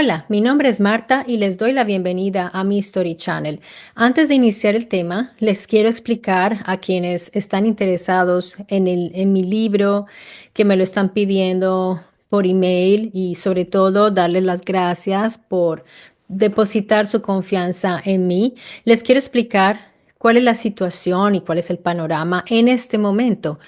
Hola, mi nombre es Marta y les doy la bienvenida a mi Story Channel. Antes de iniciar el tema, les quiero explicar a quienes están interesados en mi libro, que me lo están pidiendo por email y sobre todo darles las gracias por depositar su confianza en mí. Les quiero explicar cuál es la situación y cuál es el panorama en este momento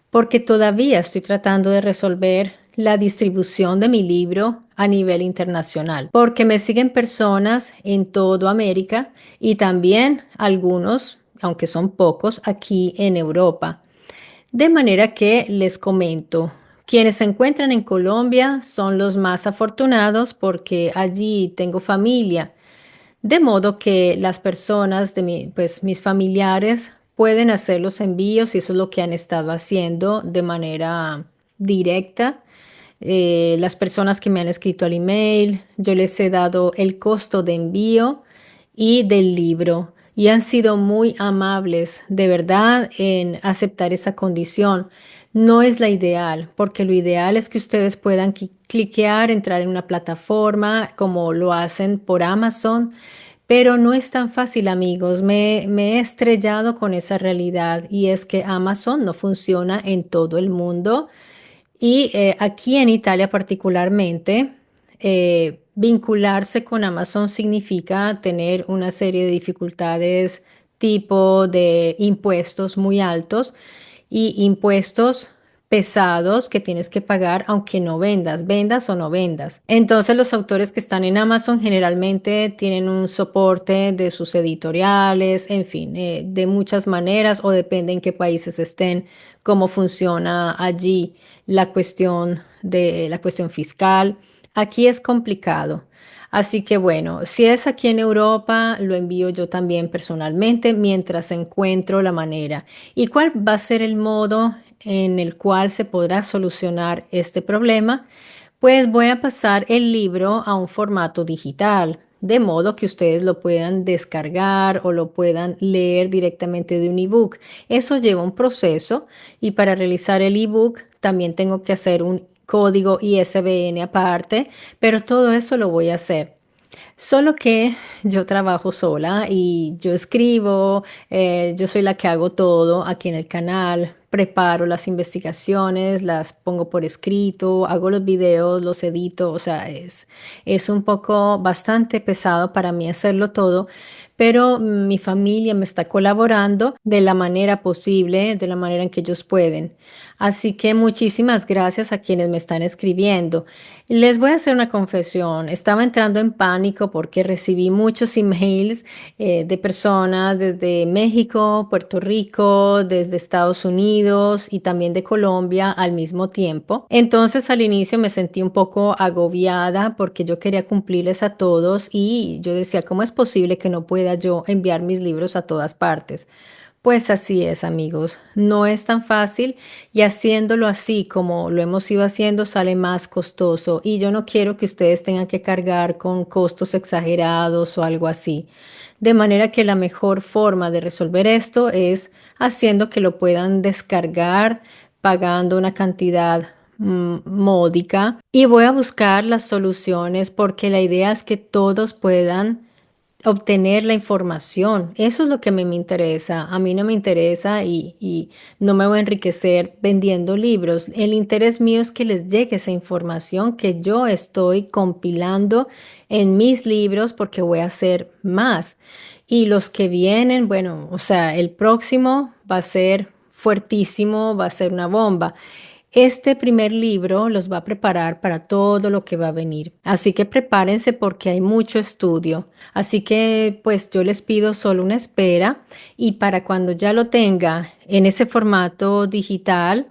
porque todavía estoy tratando de resolver la distribución de mi libro a nivel internacional, porque me siguen personas en toda América y también algunos, aunque son pocos, aquí en Europa. De manera que les comento, quienes se encuentran en Colombia son los más afortunados porque allí tengo familia, de modo que las personas pues mis familiares pueden hacer los envíos y eso es lo que han estado haciendo de manera directa. Las personas que me han escrito al email, yo les he dado el costo de envío y del libro y han sido muy amables de verdad en aceptar esa condición. No es la ideal, porque lo ideal es que ustedes puedan cliquear, entrar en una plataforma como lo hacen por Amazon, pero no es tan fácil, amigos. Me he estrellado con esa realidad y es que Amazon no funciona en todo el mundo y aquí en Italia particularmente, vincularse con Amazon significa tener una serie de dificultades tipo de impuestos muy altos y impuestos pesados que tienes que pagar aunque no vendas, vendas o no vendas. Entonces los autores que están en Amazon generalmente tienen un soporte de sus editoriales, en fin, de muchas maneras o depende en qué países estén, cómo funciona allí la cuestión fiscal. Aquí es complicado. Así que bueno, si es aquí en Europa, lo envío yo también personalmente mientras encuentro la manera. ¿Y cuál va a ser el modo en el cual se podrá solucionar este problema? Pues voy a pasar el libro a un formato digital, de modo que ustedes lo puedan descargar o lo puedan leer directamente de un ebook. Eso lleva un proceso y para realizar el ebook también tengo que hacer un código ISBN aparte, pero todo eso lo voy a hacer. Solo que yo trabajo sola y yo escribo, yo soy la que hago todo aquí en el canal, preparo las investigaciones, las pongo por escrito, hago los videos, los edito, o sea, es un poco bastante pesado para mí hacerlo todo, pero mi familia me está colaborando de la manera posible, de la manera en que ellos pueden. Así que muchísimas gracias a quienes me están escribiendo. Les voy a hacer una confesión. Estaba entrando en pánico porque recibí muchos emails de personas desde México, Puerto Rico, desde Estados Unidos y también de Colombia al mismo tiempo. Entonces al inicio me sentí un poco agobiada porque yo quería cumplirles a todos y yo decía, ¿cómo es posible que no pueda yo enviar mis libros a todas partes? Pues así es, amigos. No es tan fácil y haciéndolo así como lo hemos ido haciendo sale más costoso y yo no quiero que ustedes tengan que cargar con costos exagerados o algo así. De manera que la mejor forma de resolver esto es haciendo que lo puedan descargar pagando una cantidad módica y voy a buscar las soluciones porque la idea es que todos puedan obtener la información. Eso es lo que a mí me interesa. A mí no me interesa y no me voy a enriquecer vendiendo libros. El interés mío es que les llegue esa información que yo estoy compilando en mis libros porque voy a hacer más. Y los que vienen, bueno, o sea, el próximo va a ser fuertísimo, va a ser una bomba. Este primer libro los va a preparar para todo lo que va a venir. Así que prepárense porque hay mucho estudio. Así que pues yo les pido solo una espera y para cuando ya lo tenga en ese formato digital,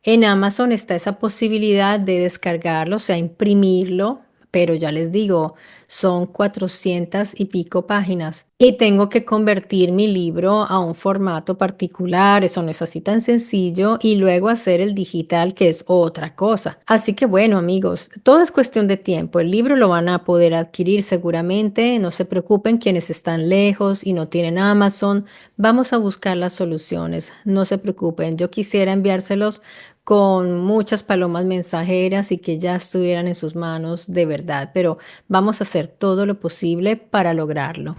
en Amazon está esa posibilidad de descargarlo, o sea, imprimirlo, pero ya les digo, son 400 y pico páginas y tengo que convertir mi libro a un formato particular, eso no es así tan sencillo, y luego hacer el digital, que es otra cosa. Así que bueno, amigos, todo es cuestión de tiempo. El libro lo van a poder adquirir seguramente, no se preocupen quienes están lejos y no tienen Amazon, vamos a buscar las soluciones, no se preocupen, yo quisiera enviárselos con muchas palomas mensajeras y que ya estuvieran en sus manos de verdad, pero vamos a hacer todo lo posible para lograrlo.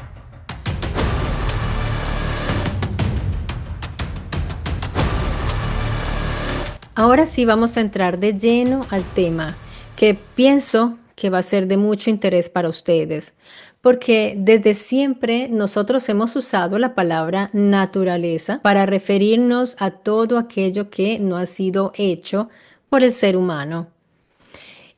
Ahora sí vamos a entrar de lleno al tema, que pienso que va a ser de mucho interés para ustedes, porque desde siempre nosotros hemos usado la palabra naturaleza para referirnos a todo aquello que no ha sido hecho por el ser humano.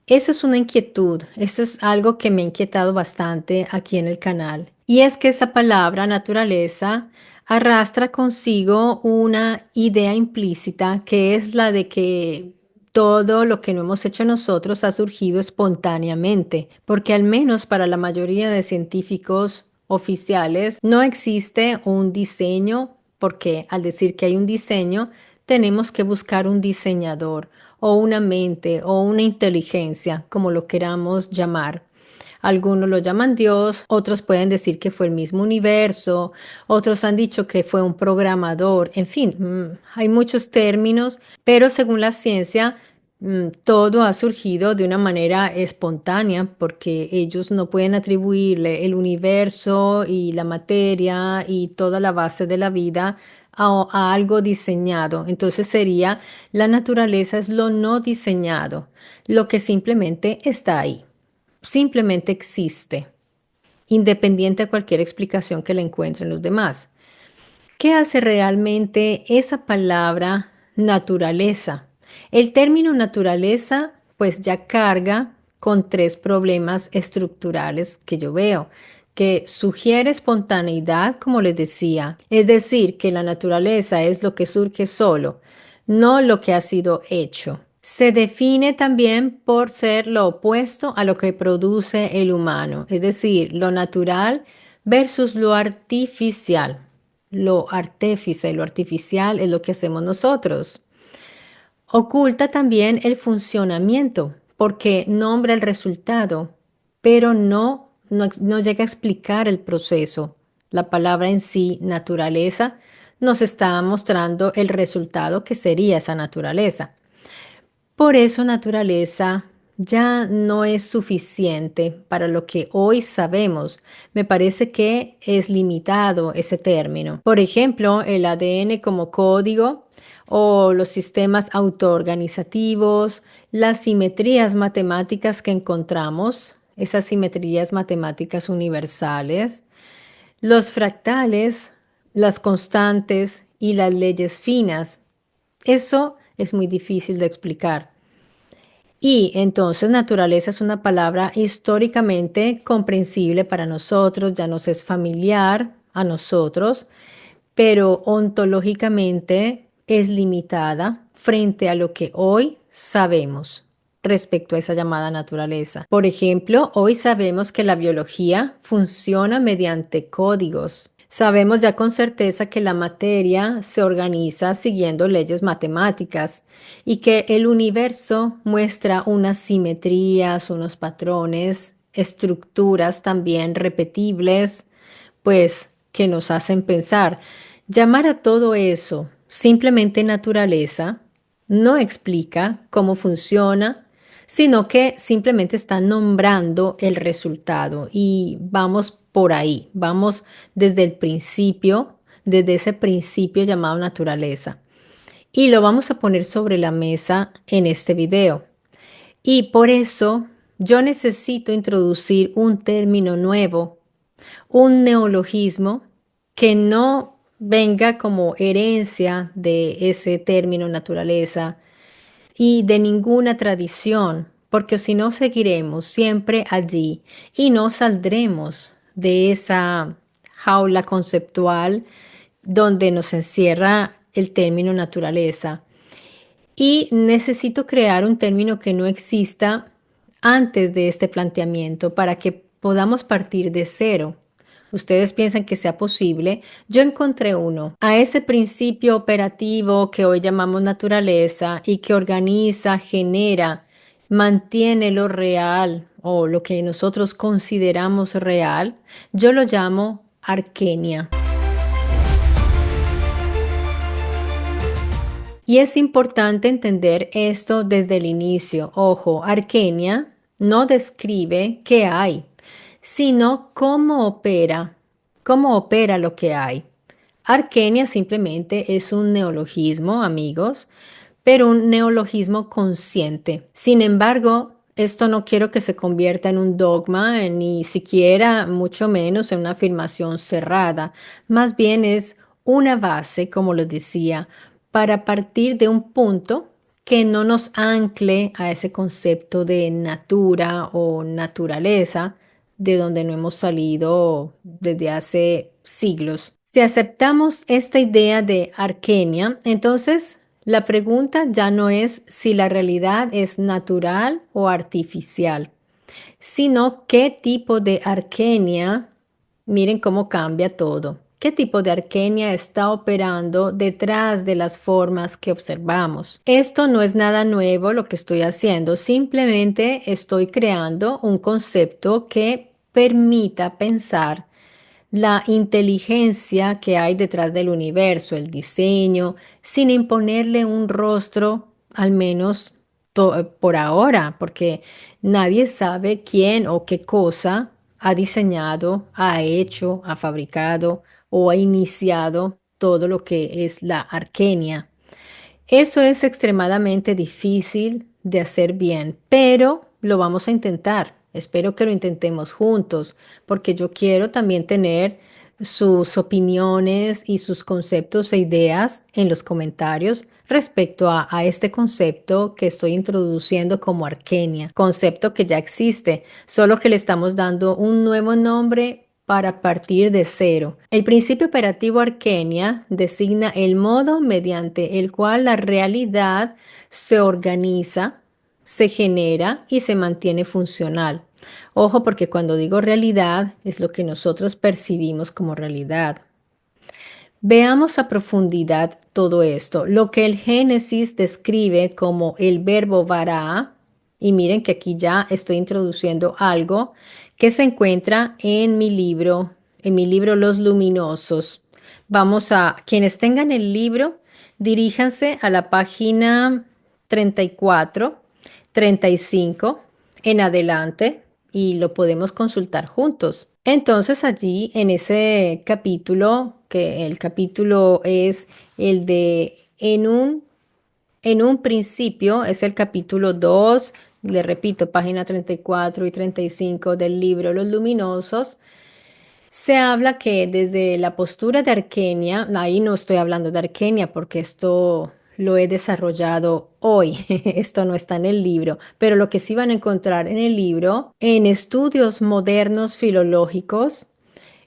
Eso es una inquietud, eso es algo que me ha inquietado bastante aquí en el canal. Y es que esa palabra naturaleza arrastra consigo una idea implícita que es la de que todo lo que no hemos hecho nosotros ha surgido espontáneamente, porque al menos para la mayoría de científicos oficiales no existe un diseño, porque al decir que hay un diseño, tenemos que buscar un diseñador o una mente o una inteligencia, como lo queramos llamar. Algunos lo llaman Dios, otros pueden decir que fue el mismo universo, otros han dicho que fue un programador, en fin, hay muchos términos, pero según la ciencia, todo ha surgido de una manera espontánea porque ellos no pueden atribuirle el universo y la materia y toda la base de la vida a algo diseñado. Entonces sería la naturaleza es lo no diseñado, lo que simplemente está ahí, simplemente existe, independiente de cualquier explicación que le encuentren los demás. ¿Qué hace realmente esa palabra naturaleza? El término naturaleza pues ya carga con tres problemas estructurales que yo veo, que sugiere espontaneidad, como les decía, es decir, que la naturaleza es lo que surge solo, no lo que ha sido hecho. Se define también por ser lo opuesto a lo que produce el humano, es decir, lo natural versus lo artificial. Lo artífice, lo artificial es lo que hacemos nosotros. Oculta también el funcionamiento, porque nombra el resultado, pero no llega a explicar el proceso. La palabra en sí, naturaleza, nos está mostrando el resultado que sería esa naturaleza. Por eso naturaleza ya no es suficiente para lo que hoy sabemos. Me parece que es limitado ese término. Por ejemplo, el ADN como código o los sistemas autoorganizativos, las simetrías matemáticas que encontramos, esas simetrías matemáticas universales, los fractales, las constantes y las leyes finas. Eso es muy difícil de explicar. Y entonces naturaleza es una palabra históricamente comprensible para nosotros, ya nos es familiar a nosotros, pero ontológicamente es limitada frente a lo que hoy sabemos respecto a esa llamada naturaleza. Por ejemplo, hoy sabemos que la biología funciona mediante códigos. Sabemos ya con certeza que la materia se organiza siguiendo leyes matemáticas y que el universo muestra unas simetrías, unos patrones, estructuras también repetibles, pues que nos hacen pensar. Llamar a todo eso simplemente naturaleza no explica cómo funciona, sino que simplemente está nombrando el resultado y vamos por ahí, vamos desde el principio, desde ese principio llamado naturaleza. Y lo vamos a poner sobre la mesa en este video. Y por eso yo necesito introducir un término nuevo, un neologismo que no venga como herencia de ese término naturaleza y de ninguna tradición, porque si no seguiremos siempre allí y no saldremos de esa jaula conceptual donde nos encierra el término naturaleza. Y necesito crear un término que no exista antes de este planteamiento para que podamos partir de cero. ¿Ustedes piensan que sea posible? Yo encontré uno. A ese principio operativo que hoy llamamos naturaleza y que organiza, genera, mantiene lo real o lo que nosotros consideramos real, yo lo llamo arquenia. Y es importante entender esto desde el inicio. Ojo, Arquenia no describe qué hay, sino cómo opera lo que hay. Arquenia simplemente es un neologismo, amigos, pero un neologismo consciente. Sin embargo, esto no quiero que se convierta en un dogma, ni siquiera, mucho menos, en una afirmación cerrada. Más bien es una base, como lo decía, para partir de un punto que no nos ancle a ese concepto de natura o naturaleza, de donde no hemos salido desde hace siglos. Si aceptamos esta idea de Arquenia, entonces la pregunta ya no es si la realidad es natural o artificial, sino qué tipo de Arquenia, miren cómo cambia todo, qué tipo de Arquenia está operando detrás de las formas que observamos. Esto no es nada nuevo lo que estoy haciendo, simplemente estoy creando un concepto que permita pensar la inteligencia que hay detrás del universo, el diseño, sin imponerle un rostro, al menos por ahora, porque nadie sabe quién o qué cosa ha diseñado, ha hecho, ha fabricado o ha iniciado todo lo que es la Arquenia. Eso es extremadamente difícil de hacer bien, pero lo vamos a intentar. Espero que lo intentemos juntos, porque yo quiero también tener sus opiniones y sus conceptos e ideas en los comentarios respecto a este concepto que estoy introduciendo como Arquenia, concepto que ya existe, solo que le estamos dando un nuevo nombre para partir de cero. El principio operativo Arquenia designa el modo mediante el cual la realidad se organiza, se genera y se mantiene funcional. Ojo, porque cuando digo realidad es lo que nosotros percibimos como realidad. Veamos a profundidad todo esto. Lo que el Génesis describe como el verbo vará, y miren que aquí ya estoy introduciendo algo que se encuentra en mi libro Los Luminosos. Vamos a, quienes tengan el libro, diríjanse a la página 34, 35 en adelante y lo podemos consultar juntos. Entonces allí en ese capítulo, que el capítulo es el de en un principio, es el capítulo 2, le repito, página 34 y 35 del libro Los Luminosos, se habla que desde la postura de Arquenia, ahí no estoy hablando de Arquenia porque esto lo he desarrollado hoy, esto no está en el libro, pero lo que sí van a encontrar en el libro, en estudios modernos filológicos,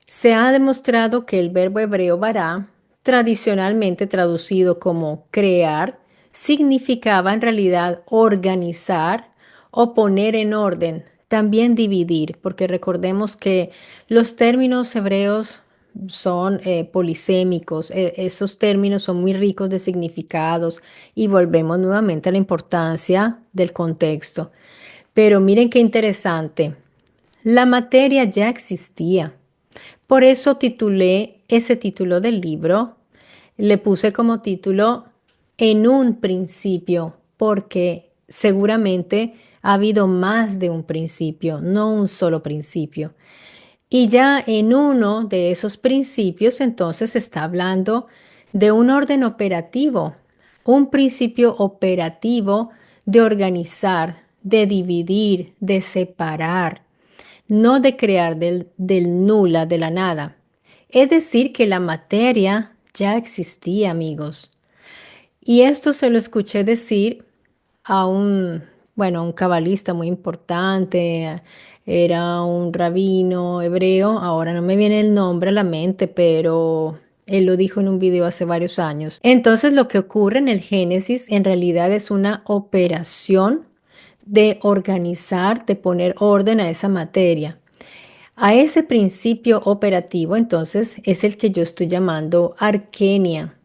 se ha demostrado que el verbo hebreo bara, tradicionalmente traducido como crear, significaba en realidad organizar o poner en orden, también dividir, porque recordemos que los términos hebreos son polisémicos, esos términos son muy ricos de significados y volvemos nuevamente a la importancia del contexto. Pero miren qué interesante, la materia ya existía. Por eso titulé ese título del libro, le puse como título En un principio, porque seguramente ha habido más de un principio, no un solo principio. Y ya en uno de esos principios, entonces se está hablando de un orden operativo, un principio operativo de organizar, de dividir, de separar, no de crear del nula, de la nada. Es decir, que la materia ya existía, amigos. Y esto se lo escuché decir a bueno, a un cabalista muy importante, era un rabino hebreo, ahora no me viene el nombre a la mente, pero él lo dijo en un video hace varios años. Entonces, lo que ocurre en el Génesis en realidad es una operación de organizar, de poner orden a esa materia. A ese principio operativo, entonces, es el que yo estoy llamando Arquenia.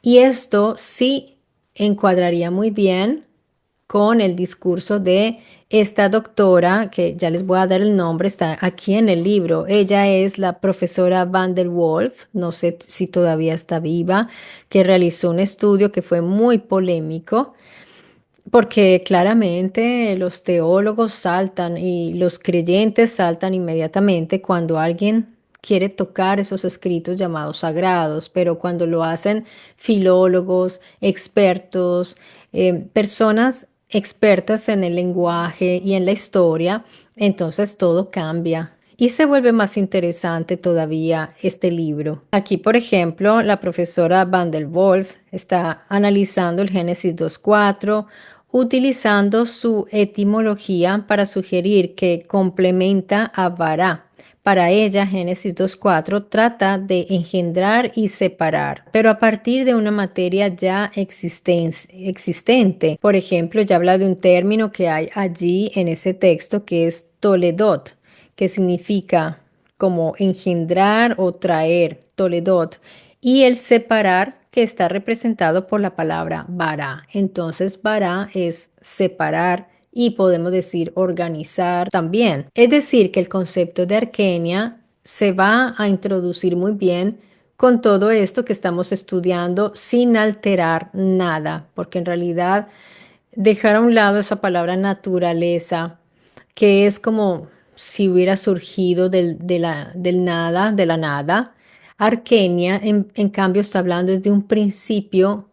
Y esto sí encuadraría muy bien con el discurso de esta doctora, que ya les voy a dar el nombre, está aquí en el libro. Ella es la profesora Van der Wolf, no sé si todavía está viva, que realizó un estudio que fue muy polémico porque claramente los teólogos saltan y los creyentes saltan inmediatamente cuando alguien quiere tocar esos escritos llamados sagrados, pero cuando lo hacen filólogos, expertos, personas expertas en el lenguaje y en la historia, entonces todo cambia. Y se vuelve más interesante todavía este libro. Aquí, por ejemplo, la profesora Van der Wolf está analizando el Génesis 2:4, utilizando su etimología para sugerir que complementa a Bará. Para ella, Génesis 2:4 trata de engendrar y separar, pero a partir de una materia ya existente. Por ejemplo, ya habla de un término que hay allí en ese texto que es Toledot, que significa como engendrar o traer, Toledot, y el separar, que está representado por la palabra bara. Entonces, bara es separar y podemos decir organizar también. Es decir, que el concepto de arquenia se va a introducir muy bien con todo esto que estamos estudiando sin alterar nada, porque en realidad dejar a un lado esa palabra naturaleza, que es como si hubiera surgido del nada, de la nada. Arquenia, en cambio, está hablando desde un principio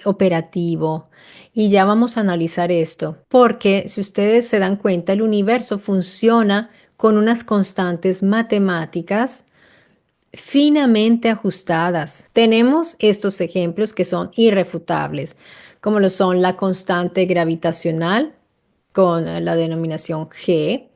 operativo. Y ya vamos a analizar esto, porque si ustedes se dan cuenta, el universo funciona con unas constantes matemáticas finamente ajustadas. Tenemos estos ejemplos que son irrefutables, como lo son la constante gravitacional con la denominación G,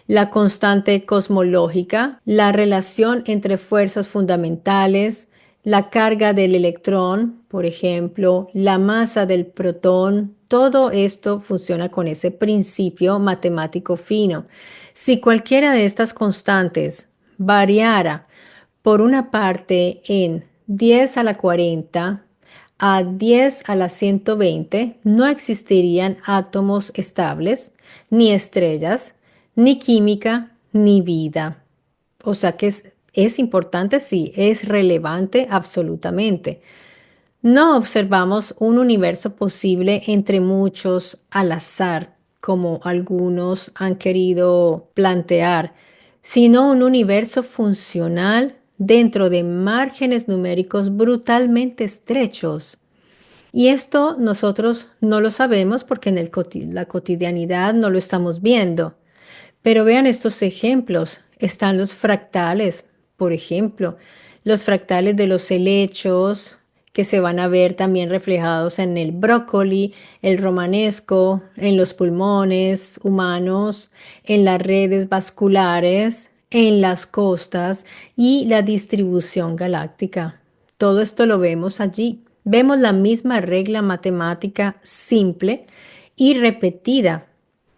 la constante cosmológica, la relación entre fuerzas fundamentales, la carga del electrón, por ejemplo, la masa del protón. Todo esto funciona con ese principio matemático fino. Si cualquiera de estas constantes variara por una parte en 10 a la 40 a 10 a la 120, no existirían átomos estables, ni estrellas, ni química, ni vida. O sea que es importante, sí, es relevante absolutamente. No observamos un universo posible entre muchos al azar, como algunos han querido plantear, sino un universo funcional dentro de márgenes numéricos brutalmente estrechos. Y esto nosotros no lo sabemos porque en la cotidianidad no lo estamos viendo. Pero vean estos ejemplos. Están los fractales, por ejemplo, los fractales de los helechos que se van a ver también reflejados en el brócoli, el romanesco, en los pulmones humanos, en las redes vasculares, en las costas y la distribución galáctica. Todo esto lo vemos allí. Vemos la misma regla matemática simple y repetida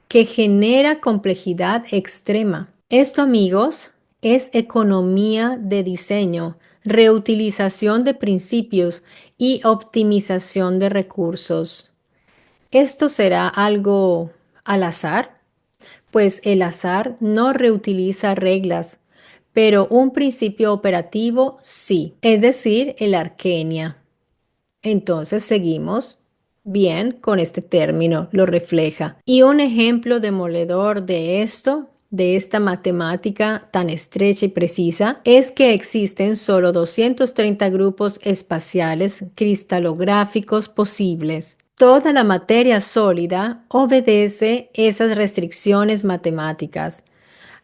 que genera complejidad extrema. Esto, amigos, es economía de diseño, reutilización de principios y optimización de recursos. ¿Esto será algo al azar? Pues el azar no reutiliza reglas, pero un principio operativo sí, es decir, el arquenia. Entonces seguimos bien con este término, lo refleja. Y un ejemplo demoledor de esto, de esta matemática tan estrecha y precisa, es que existen solo 230 grupos espaciales cristalográficos posibles. Toda la materia sólida obedece esas restricciones matemáticas.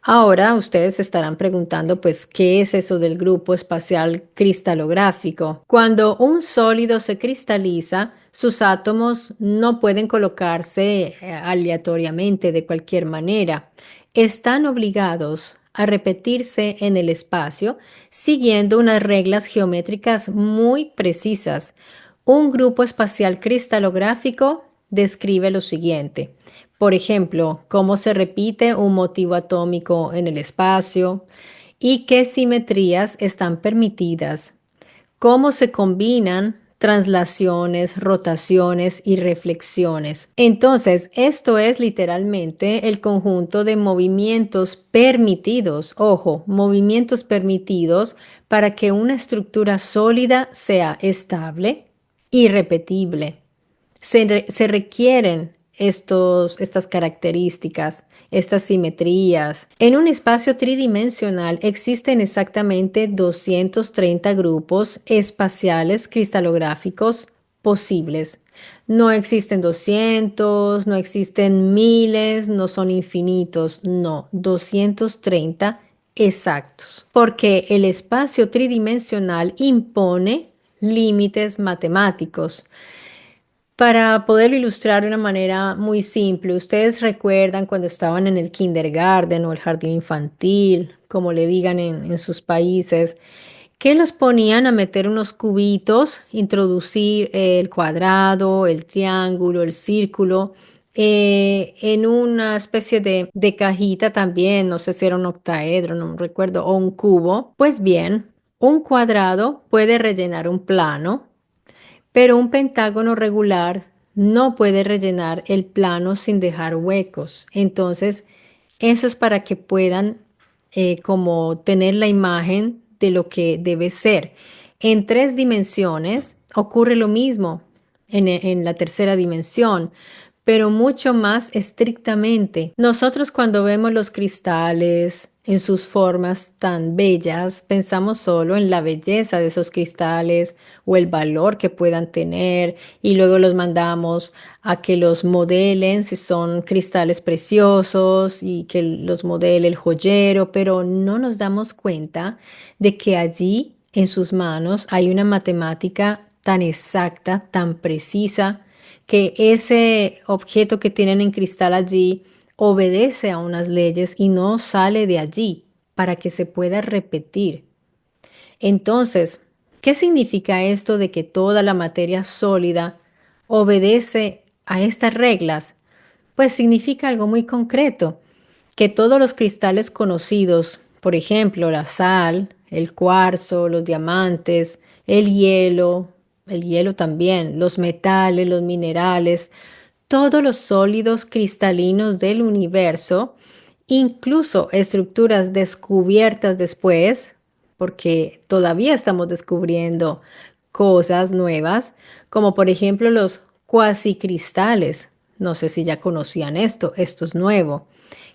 Ahora ustedes se estarán preguntando, pues, ¿qué es eso del grupo espacial cristalográfico? Cuando un sólido se cristaliza, sus átomos no pueden colocarse aleatoriamente de cualquier manera. Están obligados a repetirse en el espacio siguiendo unas reglas geométricas muy precisas. Un grupo espacial cristalográfico describe lo siguiente. Por ejemplo, cómo se repite un motivo atómico en el espacio y qué simetrías están permitidas, cómo se combinan translaciones, rotaciones y reflexiones. Entonces, esto es literalmente el conjunto de movimientos permitidos, ojo, movimientos permitidos para que una estructura sólida sea estable y repetible. Se requieren estas características, estas simetrías. En un espacio tridimensional existen exactamente 230 grupos espaciales cristalográficos posibles. No existen 200, no existen miles, no son infinitos, no, 230 exactos. Porque el espacio tridimensional impone límites matemáticos. Para poderlo ilustrar de una manera muy simple, ustedes recuerdan cuando estaban en el kindergarten o el jardín infantil, como le digan en sus países, que los ponían a meter unos cubitos, introducir el cuadrado, el triángulo, el círculo, en una especie de cajita también, no sé si era un octaedro, no recuerdo, o un cubo. Pues bien, un cuadrado puede rellenar un plano, pero un pentágono regular no puede rellenar el plano sin dejar huecos. Entonces, eso es para que puedan como tener la imagen de lo que debe ser. En 3 dimensiones ocurre lo mismo en la tercera dimensión, pero mucho más estrictamente. Nosotros cuando vemos los cristales en sus formas tan bellas, pensamos solo en la belleza de esos cristales o el valor que puedan tener y luego los mandamos a que los modelen si son cristales preciosos y que los modele el joyero, pero no nos damos cuenta de que allí en sus manos hay una matemática tan exacta, tan precisa, que ese objeto que tienen en cristal allí obedece a unas leyes y no sale de allí para que se pueda repetir. Entonces, ¿qué significa esto de que toda la materia sólida obedece a estas reglas? Pues significa algo muy concreto, que todos los cristales conocidos, por ejemplo, la sal, el cuarzo, los diamantes, el hielo también, los metales, los minerales, todos los sólidos cristalinos del universo, incluso estructuras descubiertas después, porque todavía estamos descubriendo cosas nuevas, como por ejemplo los cuasicristales. No sé si ya conocían esto es nuevo,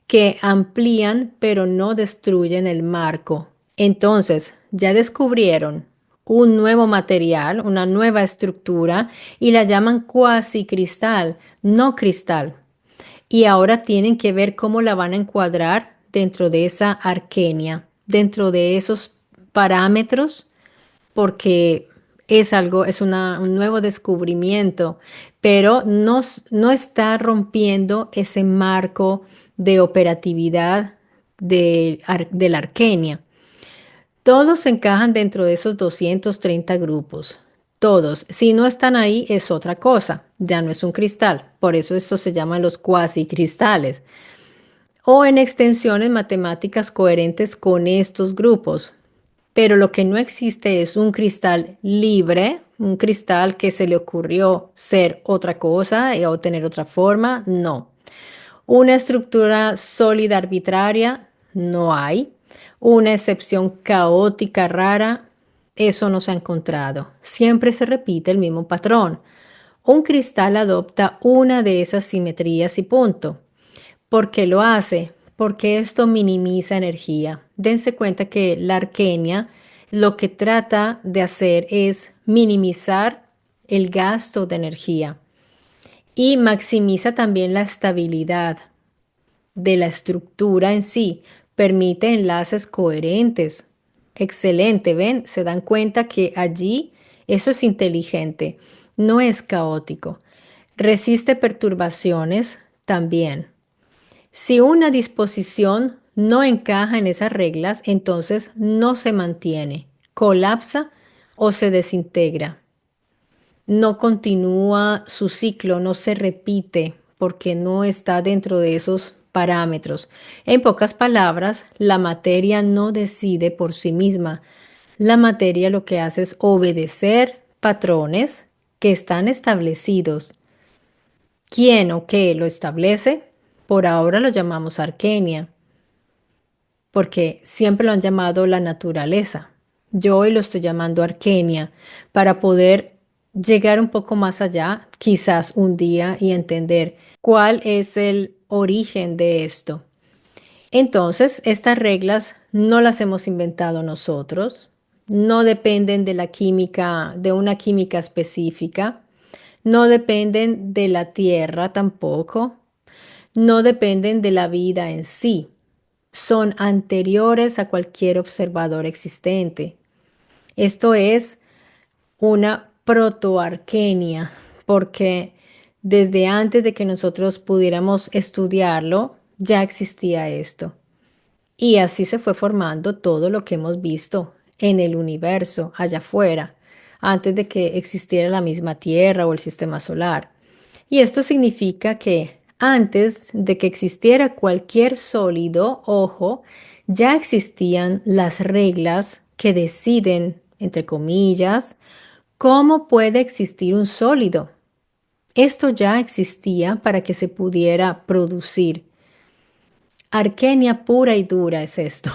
que amplían pero no destruyen el marco. Entonces, ya descubrieron un nuevo material, una nueva estructura y la llaman cuasicristal, no cristal. Y ahora tienen que ver cómo la van a encuadrar dentro de esa arquenia, dentro de esos parámetros, porque es algo, un nuevo descubrimiento, pero no está rompiendo ese marco de operatividad de la arquenia. Todos se encajan dentro de esos 230 grupos. Todos. Si no están ahí es otra cosa. Ya no es un cristal. Por eso esto se llama los cuasicristales. O en extensiones matemáticas coherentes con estos grupos. Pero lo que no existe es un cristal libre, un cristal que se le ocurrió ser otra cosa o tener otra forma. No. Una estructura sólida arbitraria, no hay. Una excepción caótica rara, eso no se ha encontrado. Siempre se repite el mismo patrón. Un cristal adopta una de esas simetrías y punto. ¿Por qué lo hace? Porque esto minimiza energía. Dense cuenta que la arquenia lo que trata de hacer es minimizar el gasto de energía y maximiza también la estabilidad de la estructura en sí, permite enlaces coherentes. Excelente, ¿ven? Se dan cuenta que allí eso es inteligente, no es caótico. Resiste perturbaciones también. Si una disposición no encaja en esas reglas, entonces no se mantiene, colapsa o se desintegra. No continúa su ciclo, no se repite porque no está dentro de esos parámetros. En pocas palabras, la materia no decide por sí misma. La materia lo que hace es obedecer patrones que están establecidos. ¿Quién o qué lo establece? Por ahora lo llamamos arquenia, porque siempre lo han llamado la naturaleza. Yo hoy lo estoy llamando arquenia para poder llegar un poco más allá, quizás un día, y entender cuál es el origen de esto. Entonces, estas reglas no las hemos inventado nosotros, no dependen de la química, de una química específica, no dependen de la Tierra tampoco, no dependen de la vida en sí, son anteriores a cualquier observador existente. Esto es una protoarquenia, porque desde antes de que nosotros pudiéramos estudiarlo, ya existía esto. Y así se fue formando todo lo que hemos visto en el universo, allá afuera, antes de que existiera la misma Tierra o el sistema solar. Y esto significa que antes de que existiera cualquier sólido, ojo, ya existían las reglas que deciden, entre comillas, cómo puede existir un sólido. Esto ya existía para que se pudiera producir. Arquenia pura y dura es esto.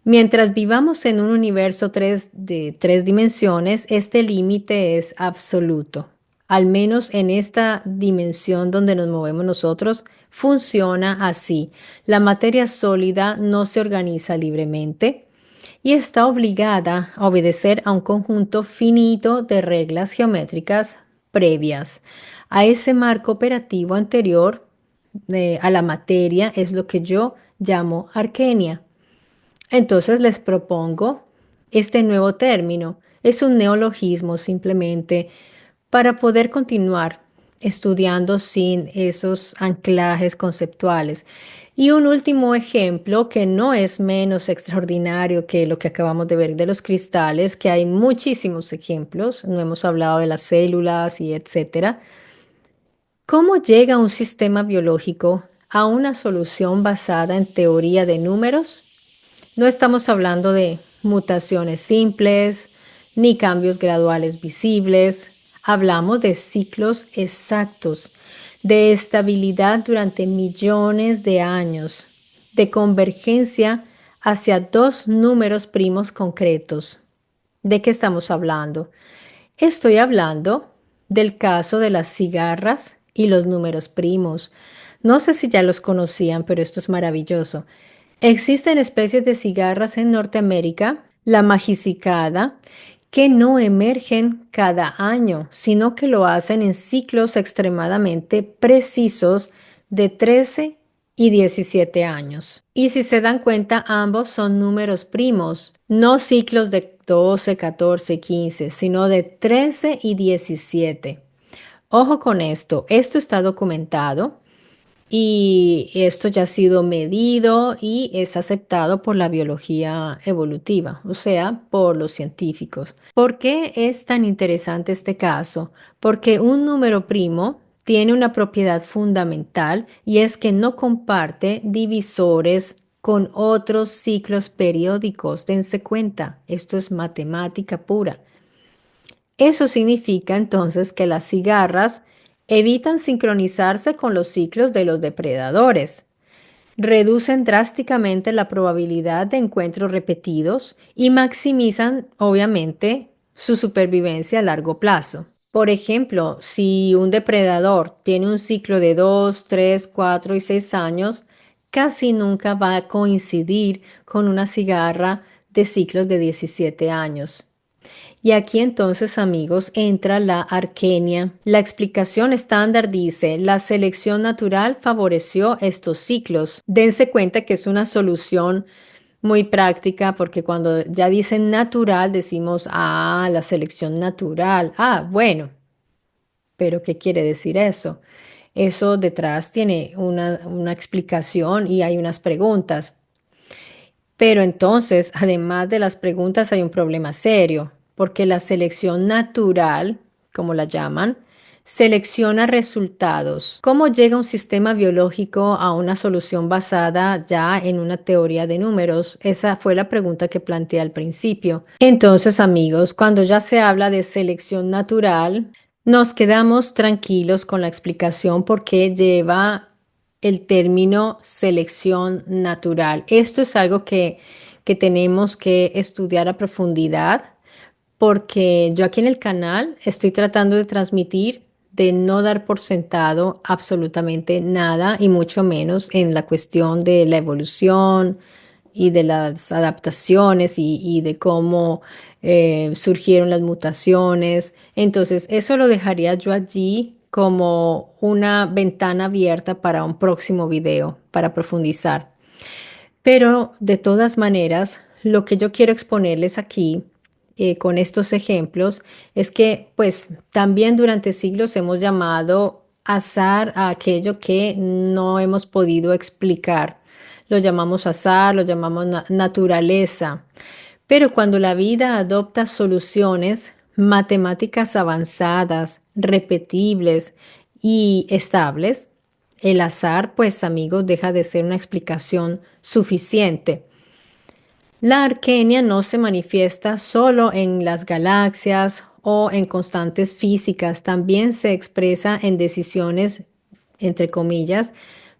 Mientras vivamos en un universo de tres dimensiones, este límite es absoluto. Al menos en esta dimensión donde nos movemos nosotros, funciona así. La materia sólida no se organiza libremente y está obligada a obedecer a un conjunto finito de reglas geométricas previas. A ese marco operativo anterior, a la materia, es lo que yo llamo arquenia. Entonces les propongo este nuevo término. Es un neologismo simplemente para poder continuar estudiando sin esos anclajes conceptuales. Y un último ejemplo que no es menos extraordinario que lo que acabamos de ver de los cristales, que hay muchísimos ejemplos, no hemos hablado de las células y etcétera. ¿Cómo llega un sistema biológico a una solución basada en teoría de números? No estamos hablando de mutaciones simples ni cambios graduales visibles. Hablamos de ciclos exactos, de estabilidad durante millones de años, de convergencia hacia dos números primos concretos. ¿De qué estamos hablando? Estoy hablando del caso de las cigarras y los números primos. No sé si ya los conocían, pero esto es maravilloso. Existen especies de cigarras en Norteamérica, la magicicada, que no emergen cada año, sino que lo hacen en ciclos extremadamente precisos de 13 y 17 años. Y si se dan cuenta, ambos son números primos, no ciclos de 12, 14, 15, sino de 13 y 17. Ojo con esto está documentado. Y esto ya ha sido medido y es aceptado por la biología evolutiva, o sea, por los científicos. ¿Por qué es tan interesante este caso? Porque un número primo tiene una propiedad fundamental y es que no comparte divisores con otros ciclos periódicos. Dense cuenta, esto es matemática pura. Eso significa entonces que las cigarras evitan sincronizarse con los ciclos de los depredadores, reducen drásticamente la probabilidad de encuentros repetidos y maximizan, obviamente, su supervivencia a largo plazo. Por ejemplo, si un depredador tiene un ciclo de 2, 3, 4 y 6 años, casi nunca va a coincidir con una cigarra de ciclos de 17 años. Y aquí entonces, amigos, entra la arquenia. La explicación estándar dice, la selección natural favoreció estos ciclos. Dense cuenta que es una solución muy práctica porque cuando ya dicen natural decimos, ah, la selección natural. Ah, bueno, pero ¿qué quiere decir eso? Eso detrás tiene una explicación y hay unas preguntas. Pero entonces, además de las preguntas, hay un problema serio, porque la selección natural, como la llaman, Selecciona resultados. ¿Cómo llega un sistema biológico a una solución basada ya en una teoría de números? Esa fue la pregunta que planteé al principio. Entonces, amigos, cuando ya se habla de selección natural, nos quedamos tranquilos con la explicación porque lleva el término selección natural. Esto es algo que tenemos que estudiar a profundidad porque yo aquí en el canal estoy tratando de transmitir, de no dar por sentado absolutamente nada y mucho menos en la cuestión de la evolución y de las adaptaciones y de cómo surgieron las mutaciones. Entonces, eso lo dejaría yo allí como una ventana abierta para un próximo video, para profundizar. Pero de todas maneras, lo que yo quiero exponerles aquí con estos ejemplos es que pues también durante siglos hemos llamado azar a aquello que no hemos podido explicar. Lo llamamos azar, lo llamamos naturaleza. Pero cuando la vida adopta soluciones matemáticas avanzadas, repetibles y estables, el azar, pues amigos, deja de ser una explicación suficiente. La arquenia no se manifiesta solo en las galaxias o en constantes físicas, también se expresa en decisiones, entre comillas,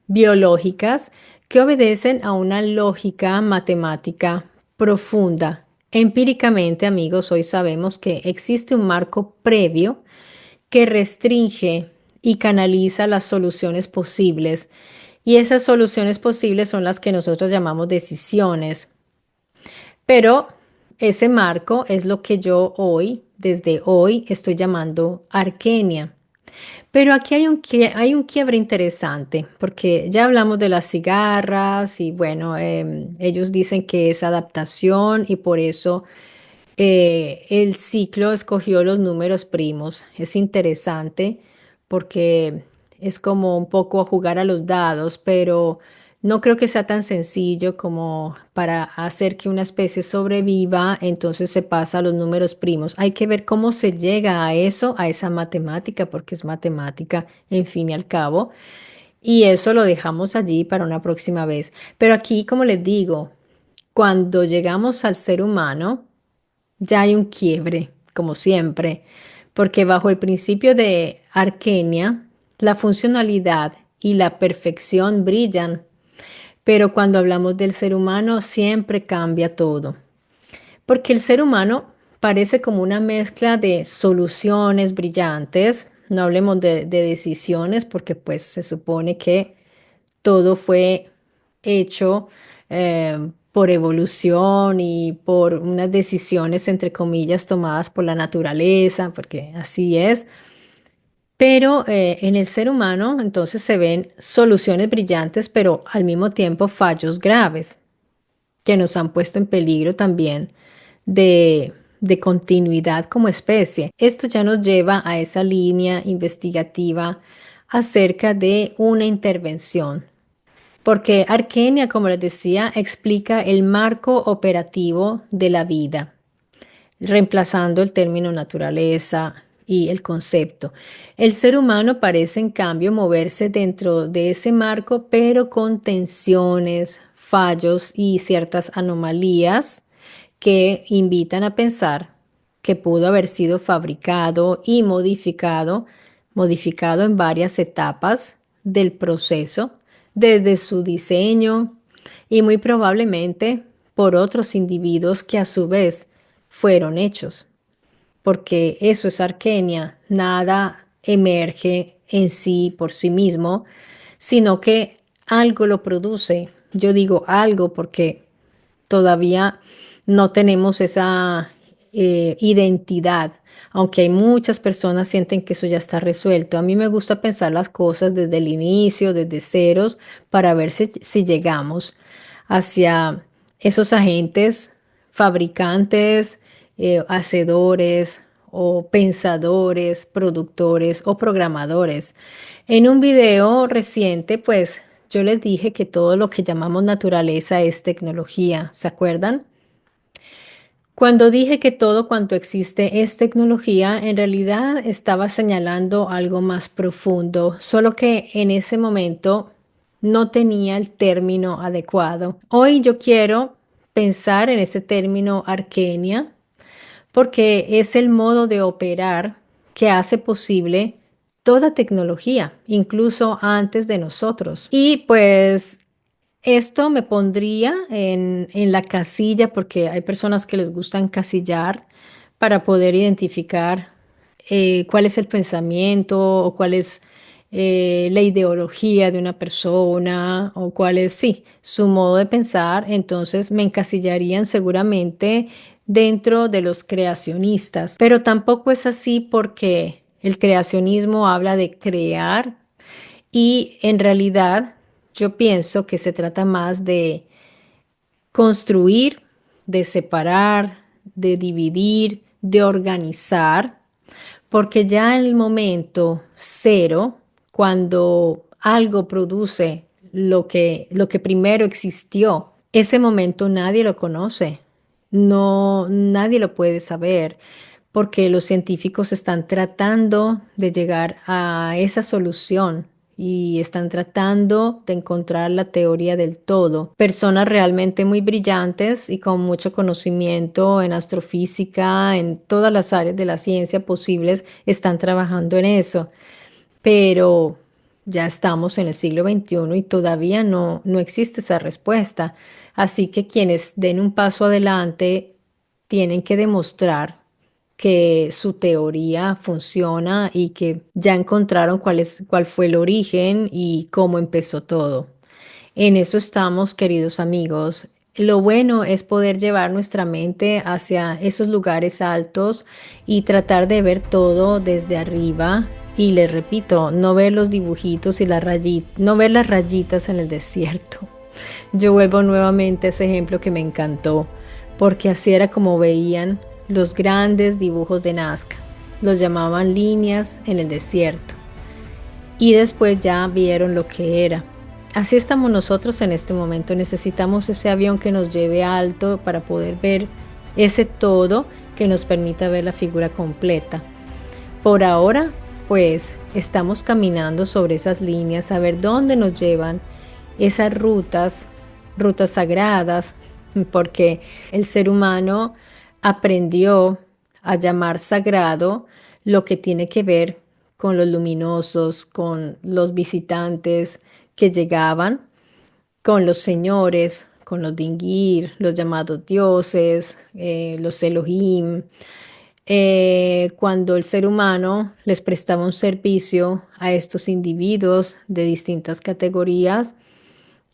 biológicas que obedecen a una lógica matemática profunda. Empíricamente, amigos, hoy sabemos que existe un marco previo que restringe y canaliza las soluciones posibles. Y esas soluciones posibles son las que nosotros llamamos decisiones. Pero ese marco es lo que yo hoy, desde hoy, estoy llamando arquenia. Pero aquí hay un quiebre interesante, porque ya hablamos de las cigarras y bueno, ellos dicen que es adaptación y por eso el ciclo escogió los números primos. Es interesante porque es como un poco a jugar a los dados, pero no creo que sea tan sencillo como para hacer que una especie sobreviva, entonces se pasa a los números primos. Hay que ver cómo se llega a eso, a esa matemática, porque es matemática, en fin y al cabo. Y eso lo dejamos allí para una próxima vez. Pero aquí, como les digo, cuando llegamos al ser humano, ya hay un quiebre, como siempre, porque bajo el principio de Arquenia, la funcionalidad y la perfección brillan, pero cuando hablamos del ser humano siempre cambia todo, porque el ser humano parece como una mezcla de soluciones brillantes, no hablemos de decisiones, porque pues se supone que todo fue hecho por evolución y por unas decisiones, entre comillas, tomadas por la naturaleza, porque así es. Pero en el ser humano entonces se ven soluciones brillantes, pero al mismo tiempo fallos graves que nos han puesto en peligro también de continuidad como especie. Esto ya nos lleva a esa línea investigativa acerca de una intervención. Porque Arquenia, como les decía, explica el marco operativo de la vida, reemplazando el término naturaleza y el concepto. El ser humano parece, en cambio, moverse dentro de ese marco, pero con tensiones, fallos y ciertas anomalías que invitan a pensar que pudo haber sido fabricado y modificado en varias etapas del proceso, desde su diseño y muy probablemente por otros individuos que a su vez fueron hechos, porque eso es Arquenia, nada emerge en sí por sí mismo, sino que algo lo produce. Yo digo algo porque todavía no tenemos esa identidad, aunque hay muchas personas sienten que eso ya está resuelto. A mí me gusta pensar las cosas desde el inicio, desde ceros, para ver si llegamos hacia esos agentes fabricantes, hacedores o pensadores, productores o programadores. En un video reciente, pues yo les dije que todo lo que llamamos naturaleza es tecnología, ¿se acuerdan? Cuando dije que todo cuanto existe es tecnología, en realidad estaba señalando algo más profundo, solo que en ese momento no tenía el término adecuado. Hoy yo quiero pensar en ese término arquenia porque es el modo de operar que hace posible toda tecnología, incluso antes de nosotros. Y pues esto me pondría en la casilla, porque hay personas que les gusta encasillar para poder identificar cuál es el pensamiento o cuál es la ideología de una persona o cuál es, sí, su modo de pensar. Entonces me encasillarían seguramente dentro de los creacionistas, pero tampoco es así porque el creacionismo habla de crear y en realidad yo pienso que se trata más de construir, de separar, de dividir, de organizar, porque ya en el momento cero, cuando algo produce lo que primero existió, ese momento nadie lo conoce, no, nadie lo puede saber, porque los científicos están tratando de llegar a esa solución y están tratando de encontrar la teoría del todo. Personas realmente muy brillantes y con mucho conocimiento en astrofísica, en todas las áreas de la ciencia posibles, están trabajando en eso, pero ya estamos en el siglo XXI y todavía no existe esa respuesta. Así que quienes den un paso adelante tienen que demostrar que su teoría funciona y que ya encontraron cuál fue el origen y cómo empezó todo. En eso estamos, queridos amigos. Lo bueno es poder llevar nuestra mente hacia esos lugares altos y tratar de ver todo desde arriba. Y les repito, no ver los dibujitos y no ver las rayitas en el desierto. Yo vuelvo nuevamente a ese ejemplo que me encantó, porque así era como veían los grandes dibujos de Nazca. Los llamaban líneas en el desierto. Y después ya vieron lo que era. Así estamos nosotros en este momento. Necesitamos ese avión que nos lleve alto para poder ver ese todo que nos permita ver la figura completa. Por ahora, pues estamos caminando sobre esas líneas a ver dónde nos llevan esas rutas sagradas, porque el ser humano aprendió a llamar sagrado lo que tiene que ver con los luminosos, con los visitantes que llegaban, con los señores, con los dingir, los llamados dioses, los Elohim. Cuando el ser humano les prestaba un servicio a estos individuos de distintas categorías,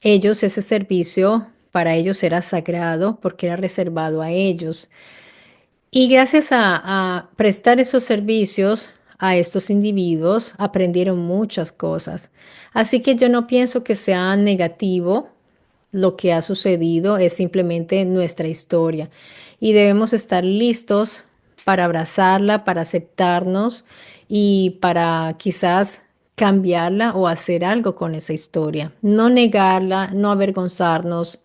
ese servicio para ellos era sagrado porque era reservado a ellos. Y gracias a prestar esos servicios a estos individuos, aprendieron muchas cosas. Así que yo no pienso que sea negativo lo que ha sucedido, es simplemente nuestra historia. Y debemos estar listos para abrazarla, para aceptarnos y para quizás cambiarla o hacer algo con esa historia. No negarla, no avergonzarnos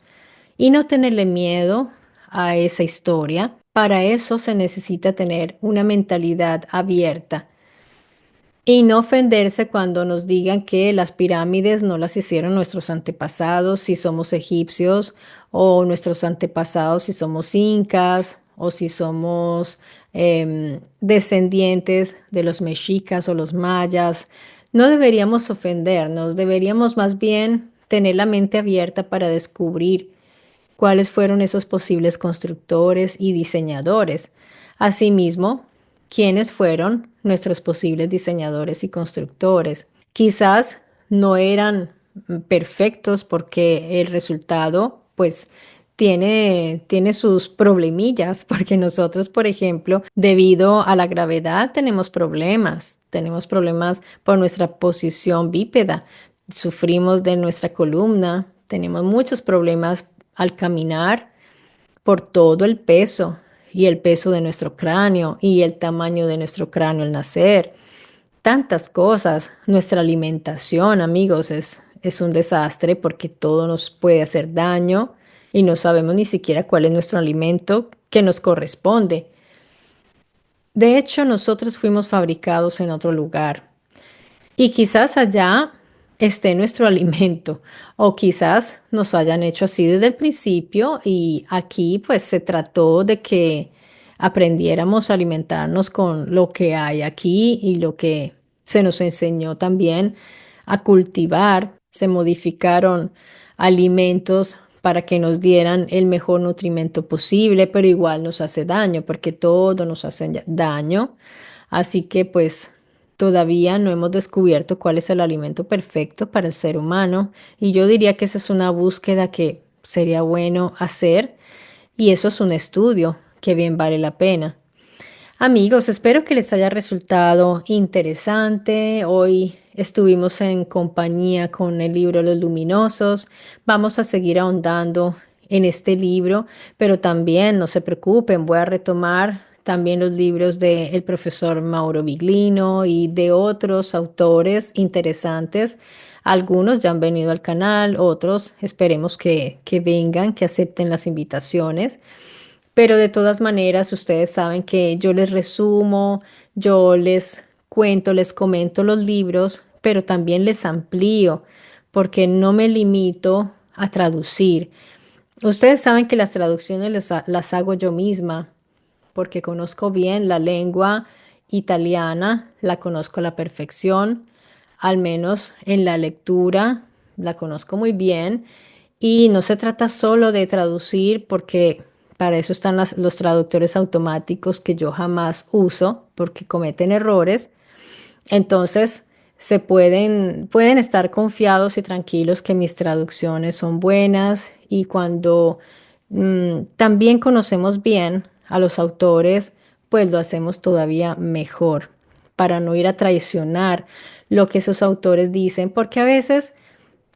y no tenerle miedo a esa historia. Para eso se necesita tener una mentalidad abierta y no ofenderse cuando nos digan que las pirámides no las hicieron nuestros antepasados si somos egipcios, o nuestros antepasados si somos incas, o si somos descendientes de los mexicas o los mayas. No deberíamos ofendernos, deberíamos más bien tener la mente abierta para descubrir cuáles fueron esos posibles constructores y diseñadores. Asimismo, quiénes fueron nuestros posibles diseñadores y constructores. Quizás no eran perfectos porque el resultado, pues, tiene sus problemillas, porque nosotros, por ejemplo, debido a la gravedad, tenemos problemas por nuestra posición bípeda, sufrimos de nuestra columna, tenemos muchos problemas al caminar por todo el peso y el peso de nuestro cráneo y el tamaño de nuestro cráneo al nacer. Tantas cosas. Nuestra alimentación, amigos, es un desastre porque todo nos puede hacer daño y no sabemos ni siquiera cuál es nuestro alimento que nos corresponde. De hecho, nosotros fuimos fabricados en otro lugar y quizás allá esté nuestro alimento o quizás nos hayan hecho así desde el principio y aquí pues se trató de que aprendiéramos a alimentarnos con lo que hay aquí y lo que se nos enseñó también a cultivar. Se modificaron alimentos para que nos dieran el mejor nutrimento posible, pero igual nos hace daño porque todo nos hace daño. Así que pues todavía no hemos descubierto cuál es el alimento perfecto para el ser humano y yo diría que esa es una búsqueda que sería bueno hacer y eso es un estudio que bien vale la pena. Amigos, espero que les haya resultado interesante. Hoy estuvimos en compañía con el libro Los Luminosos. Vamos a seguir ahondando en este libro, pero también no se preocupen, voy a retomar también los libros del profesor Mauro Biglino y de otros autores interesantes. Algunos ya han venido al canal, otros esperemos que vengan, que acepten las invitaciones. Pero de todas maneras, ustedes saben que yo les resumo, yo les cuento, les comento los libros, pero también les amplío, porque no me limito a traducir. Ustedes saben que las traducciones las hago yo misma, porque conozco bien la lengua italiana, la conozco a la perfección, al menos en la lectura, la conozco muy bien. Y no se trata solo de traducir, porque para eso están los traductores automáticos que yo jamás uso, porque cometen errores. Entonces, pueden estar confiados y tranquilos que mis traducciones son buenas y cuando también conocemos bien a los autores, pues lo hacemos todavía mejor para no ir a traicionar lo que esos autores dicen, porque a veces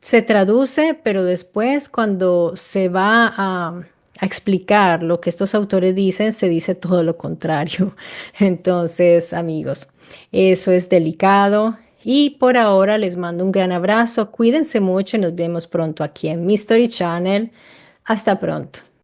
se traduce, pero después cuando se va a explicar lo que estos autores dicen, se dice todo lo contrario. Entonces, amigos, eso es delicado. Y por ahora les mando un gran abrazo. Cuídense mucho y nos vemos pronto aquí en Mystery Channel. Hasta pronto.